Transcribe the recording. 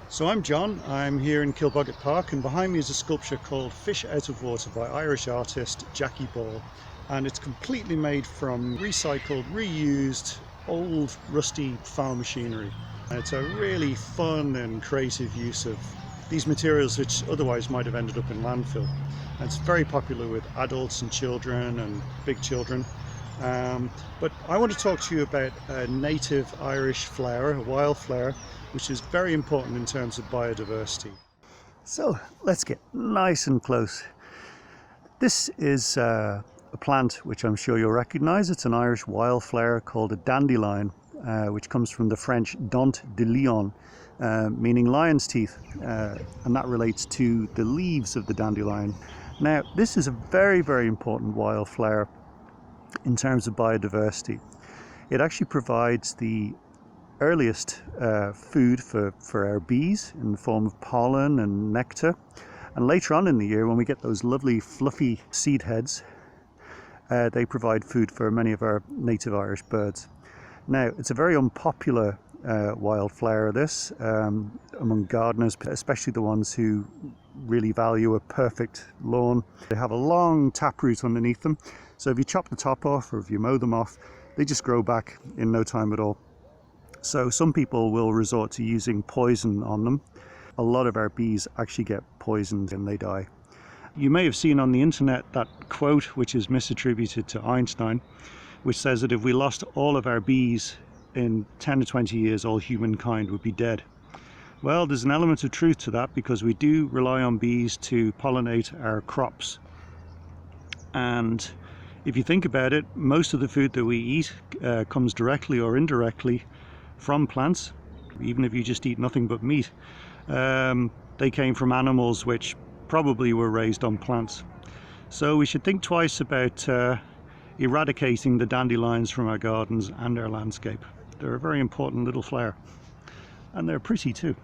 So I'm John, I'm here in Kilboggett Park, and behind me is a sculpture called Fish Out of Water by Irish artist Jackie Ball, and it's completely made from recycled, reused, old rusty farm machinery. And it's a really fun and creative use of these materials which otherwise might have ended up in landfill. And it's very popular with adults and children and big children. But I want to talk to you about a native Irish flower, a wildflower, which is very important in terms of biodiversity. So let's get nice and close. This is a plant which I'm sure you'll recognize. It's an Irish wildflower called a dandelion, which comes from the French dent de lion, meaning lion's teeth, and that relates to the leaves of the dandelion. Now, this is a very, very important wildflower in terms of biodiversity. It actually provides the earliest food for our bees in the form of pollen and nectar, and later on in the year when we get those lovely fluffy seed heads, they provide food for many of our native Irish birds. Now, it's a very unpopular wildflower, this, among gardeners, especially the ones who really value a perfect lawn. They have a long taproot underneath them, so if you chop the top off or if you mow them off, they just grow back in no time at all. So some people will resort to using poison on them. A lot of our bees actually get poisoned and they die. You may have seen on the internet that quote, which is misattributed to Einstein, which says that if we lost all of our bees in 10 to 20 years, all humankind would be dead. Well, there's an element of truth to that, because we do rely on bees to pollinate our crops. And if you think about it, most of the food that we eat comes directly or indirectly from plants. Even if you just eat nothing but meat, they came from animals which probably were raised on plants. So we should think twice about eradicating the dandelions from our gardens and our landscape. They're a very important little flower, and they're pretty too.